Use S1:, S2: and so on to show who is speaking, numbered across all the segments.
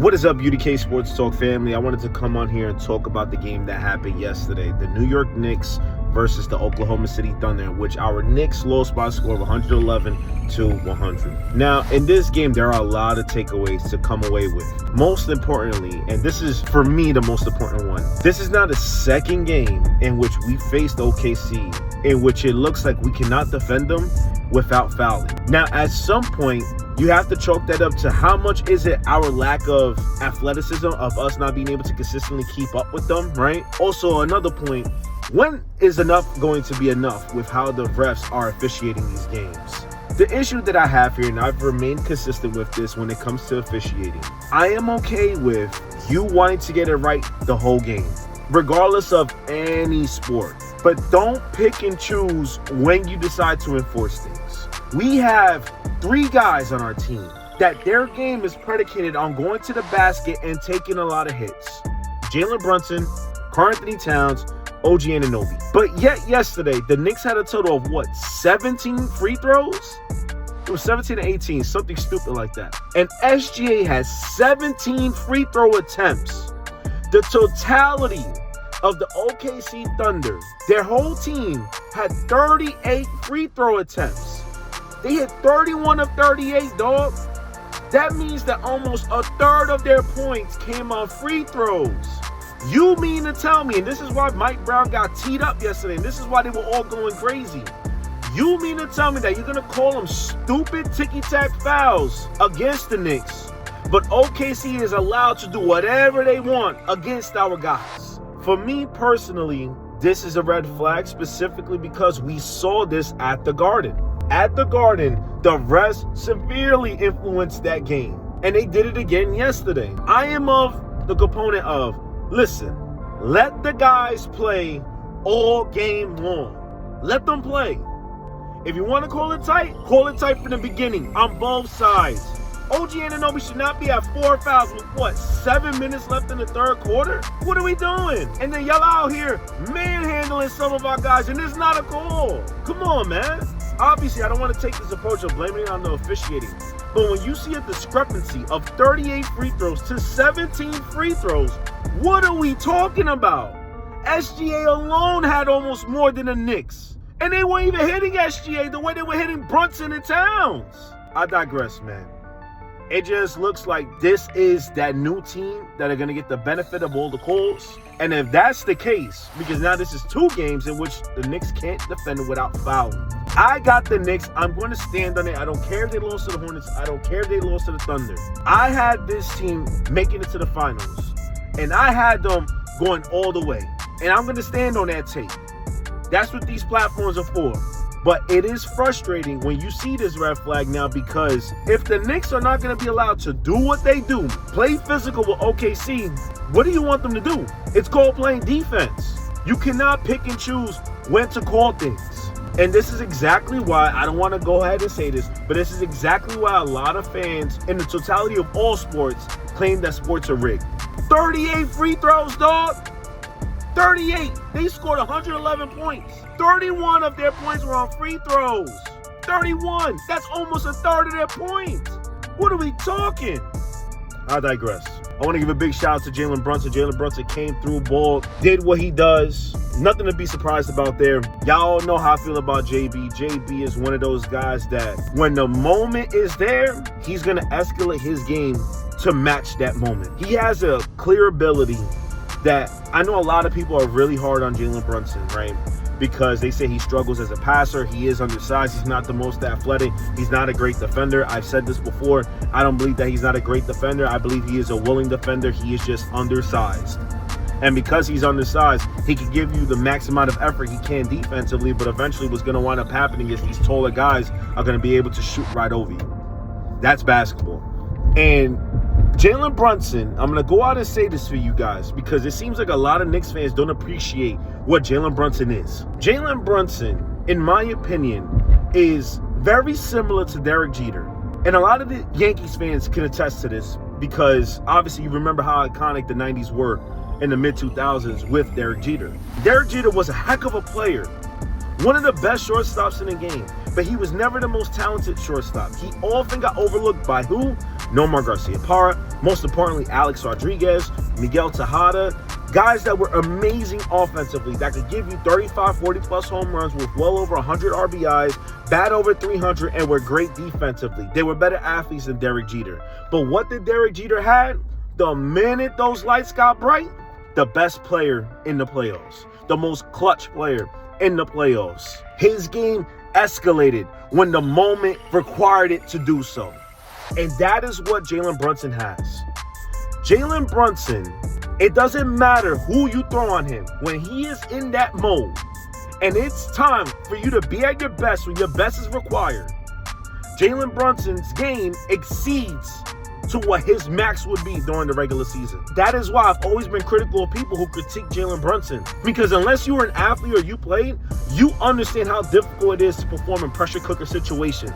S1: What is up, UDK Sports Talk family? I wanted to come on here and talk about the game that happened yesterday. The New York Knicks versus the Oklahoma City Thunder, in which our Knicks lost by a score of 111-100. Now, in this game, there are a lot of takeaways to come away with. Most importantly, and this is, for me, the most important one, this is now the second game in which we faced OKC, in which it looks like we cannot defend them without fouling. Now, at some point, you have to chalk that up to how much is it our lack of athleticism, of us not being able to consistently keep up with them, right? Also, another point, when is enough going to be enough with how the refs are officiating these games? The issue that I have here, and I've remained consistent with this when it comes to officiating, I am okay with you wanting to get it right the whole game, regardless of any sport. But don't pick and choose when you decide to enforce things. We have 3 guys on our team that their game is predicated on going to the basket and taking a lot of hits. Jalen Brunson, Karl-Anthony Towns, OG Anunoby. But yet yesterday, the Knicks had a total of 17 free throws? It was 17 to 18, something stupid like that. And SGA has 17 free throw attempts. The totality of the OKC Thunder, their whole team had 38 free throw attempts. They hit 31 of 38, dog. That means that almost a third of their points came on free throws. You mean to tell me, and this is why Mike Brown got teed up yesterday, and this is why they were all going crazy. You mean to tell me that you're going to call them stupid ticky-tack fouls against the Knicks, but OKC is allowed to do whatever they want against our guys? For me personally, this is a red flag, specifically because we saw this at the Garden. At the Garden, the refs severely influenced that game, and they did it again yesterday. I am of the component of, listen, let the guys play all game long. Let them play. If you want to call it tight from the beginning on both sides. OG Anunoby should not be at 4 fouls with 7 minutes left in the third quarter? What are we doing? And then y'all out here manhandling some of our guys, and it's not a call. Come on, man. Obviously, I don't want to take this approach of blaming it on the officiating. But when you see a discrepancy of 38 free throws to 17 free throws, what are we talking about? SGA alone had almost more than the Knicks. And they weren't even hitting SGA the way they were hitting Brunson and Towns. I digress, man. It just looks like this is that new team that are going to get the benefit of all the calls. And if that's the case, because now this is 2 games in which the Knicks can't defend without fouling. I got the Knicks. I'm going to stand on it. I don't care if they lost to the Hornets. I don't care if they lost to the Thunder. I had this team making it to the finals. And I had them going all the way. And I'm going to stand on that tape. That's what these platforms are for. But it is frustrating when you see this red flag now, because if the Knicks are not going to be allowed to do what they do, play physical with OKC, what do you want them to do? It's called playing defense. You cannot pick and choose when to call things. And this is exactly why, I don't want to go ahead and say this, but this is exactly why a lot of fans in the totality of all sports claim that sports are rigged. 38 free throws, dog. 38. They scored 111 points. 31 of their points were on free throws. 31. That's almost a third of their points. What are we talking? I digress. I want to give a big shout out to Jalen Brunson. Jalen Brunson came through, ball, did what he does. Nothing to be surprised about there. Y'all know how I feel about JB. JB is one of those guys that when the moment is there, he's going to escalate his game to match that moment. He has a clear ability that I know a lot of people are really hard on Jalen Brunson, right? Because they say he struggles as a passer. He is undersized. He's not the most athletic. He's not a great defender. I've said this before. I don't believe that he's not a great defender. I believe he is a willing defender. He is just undersized. And because he's undersized, he can give you the max amount of effort he can defensively, but eventually what's going to wind up happening is these taller guys are going to be able to shoot right over you. That's basketball. And Jalen Brunson, I'm going to go out and say this for you guys, because it seems like a lot of Knicks fans don't appreciate what Jalen Brunson is. Jalen Brunson, in my opinion, is very similar to Derek Jeter. And a lot of the Yankees fans can attest to this, because obviously you remember how iconic the 90s were in the mid-2000s with Derek Jeter. Derek Jeter was a heck of a player. One of the best shortstops in the game, but he was never the most talented shortstop. He often got overlooked by who? Nomar Garcia-Parra, most importantly, Alex Rodriguez, Miguel Tejada, guys that were amazing offensively that could give you 35, 40-plus home runs with well over 100 RBIs, bat over 300, and were great defensively. They were better athletes than Derek Jeter. But what did Derek Jeter have? The minute those lights got bright, the best player in the playoffs, the most clutch player in the playoffs. His game escalated when the moment required it to do so. And that is what Jalen Brunson has. Jalen Brunson, it doesn't matter who you throw on him. When he is in that mode, and it's time for you to be at your best when your best is required, Jalen Brunson's game exceeds to what his max would be during the regular season. That is why I've always been critical of people who critique Jalen Brunson. Because unless you were an athlete or you played, you understand how difficult it is to perform in pressure cooker situations.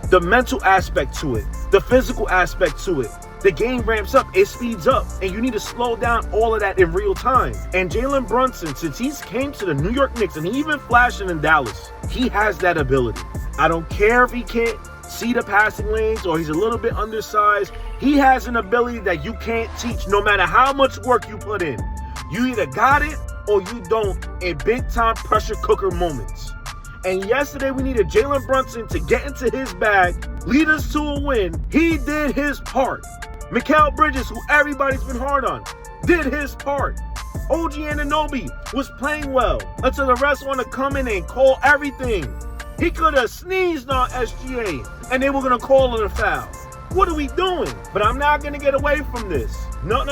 S1: The mental aspect to it, the physical aspect to it. The game ramps up, it speeds up, and you need to slow down all of that in real time. And Jalen Brunson, since he's came to the New York Knicks, and he even flashing in Dallas, he has that ability. I don't care if he can't see the passing lanes or he's a little bit undersized. He has an ability that you can't teach no matter how much work you put in. You either got it or you don't in big-time pressure cooker moments. And yesterday we needed Jalen Brunson to get into his bag, lead us to a win. He did his part. Mikal Bridges, who everybody's been hard on, did his part. OG Anunoby was playing well until the rest want to come in and call everything. He could have sneezed on SGA and they were going to call it a foul. What are we doing? But I'm not going to get away from this. No.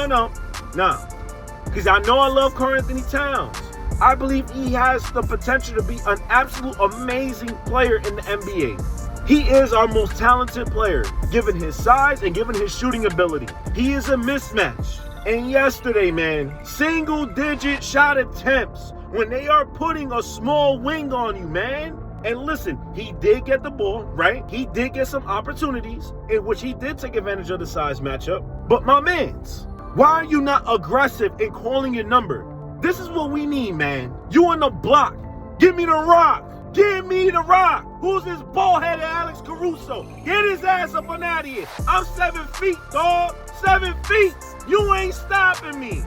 S1: Because I know I love Karl-Anthony Towns. I believe he has the potential to be an absolute amazing player in the NBA. He is our most talented player, given his size and given his shooting ability. He is a mismatch. And yesterday, man, single-digit shot attempts when they are putting a small wing on you, man. And listen, he did get the ball, right? He did get some opportunities in which he did take advantage of the size matchup. But my mans, why are you not aggressive in calling your number? This is what we need, man. You on the block. Give me the rock. Give me the rock. Who's this ball-headed Alex Caruso? Get his ass up on out of here. I'm 7 feet, dog. 7 feet. You ain't stopping me.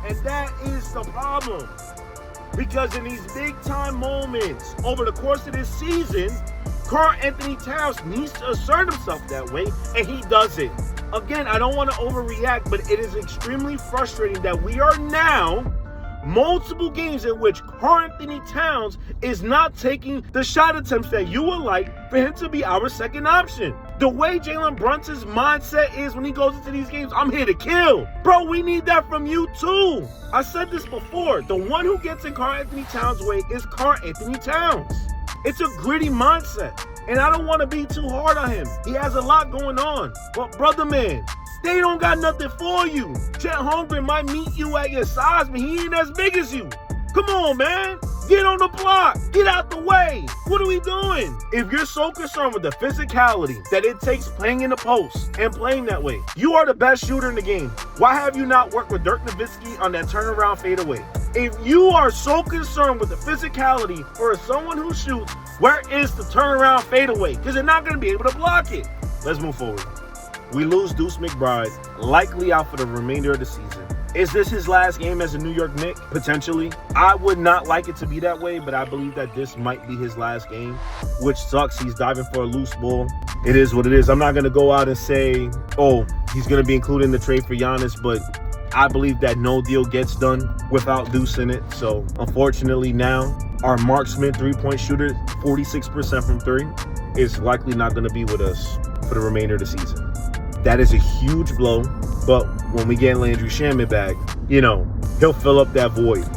S1: And that is the problem. Because in these big-time moments over the course of this season, Karl-Anthony Towns needs to assert himself that way, and he doesn't. Again, I don't want to overreact, but it is extremely frustrating that we are now multiple games in which Karl-Anthony Towns is not taking the shot attempts that you would like for him to be our second option. The way Jalen Brunson's mindset is when he goes into these games, I'm here to kill. Bro, we need that from you too. I said this before. The one who gets in Karl-Anthony Towns' way is Karl-Anthony Towns. It's a gritty mindset. And I don't want to be too hard on him. He has a lot going on. But brother man, they don't got nothing for you. Chet Holmgren might meet you at your size, but he ain't as big as you. Come on, man. Get on the block. Get out the way. What are we doing? If you're so concerned with the physicality that it takes playing in the post and playing that way, you are the best shooter in the game. Why have you not worked with Dirk Nowitzki on that turnaround fadeaway? If you are so concerned with the physicality for someone who shoots, where is the turnaround fadeaway? Because they're not going to be able to block it. Let's move forward. We lose Deuce McBride, likely out for the remainder of the season. Is this his last game as a New York Knick? Potentially. I would not like it to be that way, but I believe that this might be his last game, which sucks. He's diving for a loose ball. It is what it is. I'm not going to go out and say, oh, he's going to be included in the trade for Giannis, but I believe that no deal gets done without Deuce in it. So, unfortunately now, our marksman three-point shooter, 46% from three, is likely not going to be with us for the remainder of the season. That is a huge blow, but when we get Landry Shamet back, he'll fill up that void.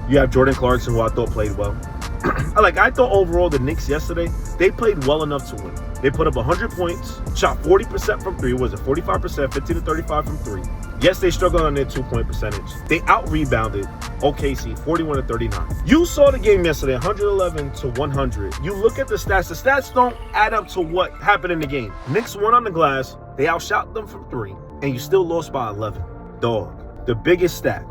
S1: You have Jordan Clarkson, who I thought played well. I thought overall the Knicks yesterday, they played well enough to win. They put up 100 points, shot 40% from three. Was it 45%, 15 to 35 from three? Yes, they struggled on their 2-point percentage. They out-rebounded OKC 41 to 39. You saw the game yesterday, 111 to 100. You look at the stats. The stats don't add up to what happened in the game. Knicks won on the glass. They outshot them from three, and you still lost by 11. Dog, the biggest stat,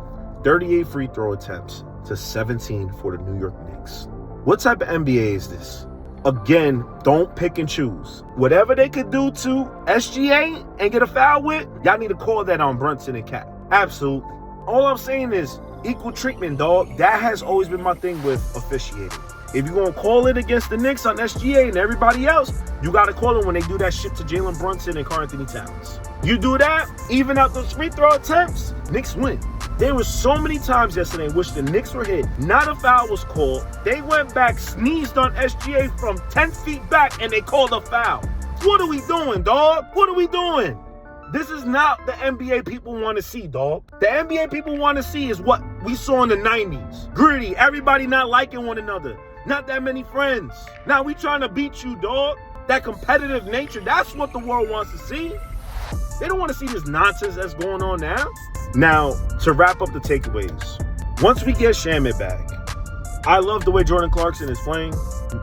S1: 38 free throw attempts to 17 for the New York Knicks. What type of NBA is this? Again, don't pick and choose. Whatever they could do to SGA and get a foul with, y'all need to call that on Brunson and Cat. Absolutely. All I'm saying is equal treatment, dog. That has always been my thing with officiating. If you're going to call it against the Knicks on SGA and everybody else, you got to call it when they do that shit to Jalen Brunson and Karl Anthony Towns. You do that, even out those free throw attempts, Knicks win. There were so many times yesterday in which the Knicks were hit, not a foul was called. They went back, sneezed on SGA from 10 feet back, and they called a foul. What are we doing, dog? What are we doing? This is not the NBA people want to see, dog. The NBA people want to see is what we saw in the 90s. Gritty, everybody not liking one another. Not that many friends. Now we trying to beat you, dog. That competitive nature, that's what the world wants to see. They don't want to see this nonsense that's going on now. Now, to wrap up the takeaways, once we get Shamet back, I love the way Jordan Clarkson is playing.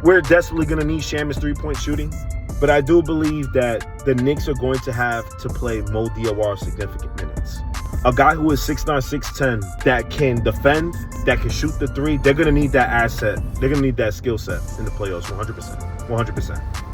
S1: We're desperately going to need Shamet's three-point shooting, but I do believe that the Knicks are going to have to play Mo Diawara significant minutes. A guy who is 6'9", 6'10", that can defend, that can shoot the three, they're going to need that asset. They're going to need that skill set in the playoffs, 100%. 100%.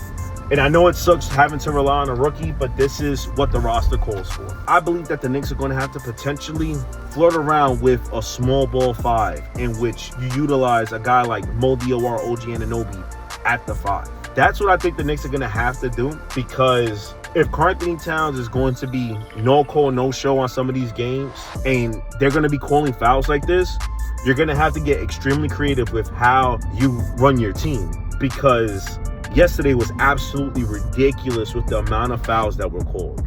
S1: And I know it sucks having to rely on a rookie, but this is what the roster calls for. I believe that the Knicks are going to have to potentially flirt around with a small ball five in which you utilize a guy like Mo Diawara, OG Anunoby at the five. That's what I think the Knicks are going to have to do, because if Karl Anthony Towns is going to be no call, no show on some of these games, and they're going to be calling fouls like this, you're going to have to get extremely creative with how you run your team, because yesterday was absolutely ridiculous with the amount of fouls that were called.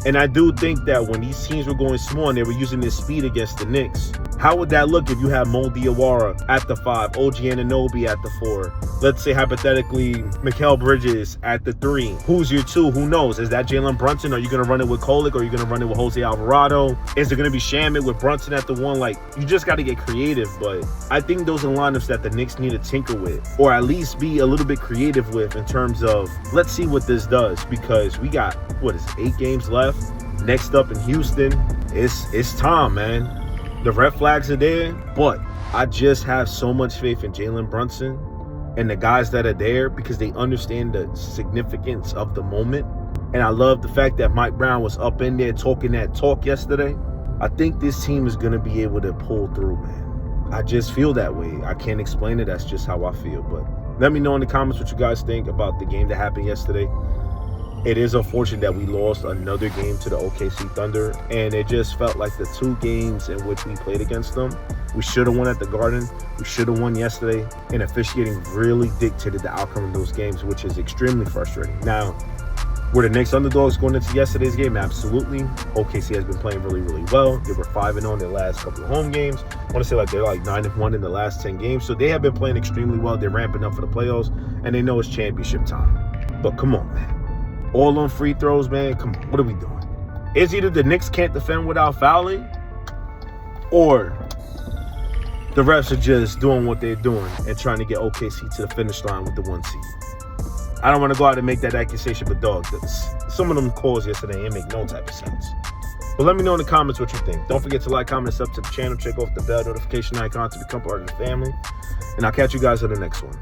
S1: And I do think that when these teams were going small and they were using this speed against the Knicks, how would that look if you have Mo Diawara at the 5, OG Anunoby at the 4, let's say hypothetically Mikal Bridges at the 3? Who's your 2? Who knows? Is that Jalen Brunson? Are you going to run it with Kolek? Or are you going to run it with Jose Alvarado? Is it going to be Shamet with Brunson at the 1? Like, you just got to get creative. But I think those are lineups that the Knicks need to tinker with, or at least be a little bit creative with, in terms of, let's see what this does, because we got, 8 games left. Next up in Houston, it's time, man. The red flags are there, but I just have so much faith in Jalen Brunson and the guys that are there, because they understand the significance of the moment. And I love the fact that Mike Brown was up in there talking that talk yesterday. I think this team is going to be able to pull through, man. I just feel that way. I can't explain it. That's just how I feel. But let me know in the comments what you guys think about the game that happened yesterday. It is unfortunate that we lost another game to the OKC Thunder, and it just felt like the 2 games in which we played against them, we should have won at the Garden. We should have won yesterday, and officiating really dictated the outcome of those games, which is extremely frustrating. Now, were the Knicks underdogs going into yesterday's game? Absolutely. OKC has been playing really, really well. They were 5-0 in their last couple of home games. I want to say they're 9-1 in the last 10 games. So they have been playing extremely well. They're ramping up for the playoffs, and they know it's championship time. But come on, man. All on free throws, man. Come on, what are we doing? It's either the Knicks can't defend without fouling, or the refs are just doing what they're doing and trying to get OKC to the finish line with the 1 seed. I don't want to go out and make that accusation, but dog, some of them calls yesterday ain't make no type of sense. But let me know in the comments what you think. Don't forget to like, comment, sub to the channel. Check off the bell notification icon to become part of the family. And I'll catch you guys on the next one.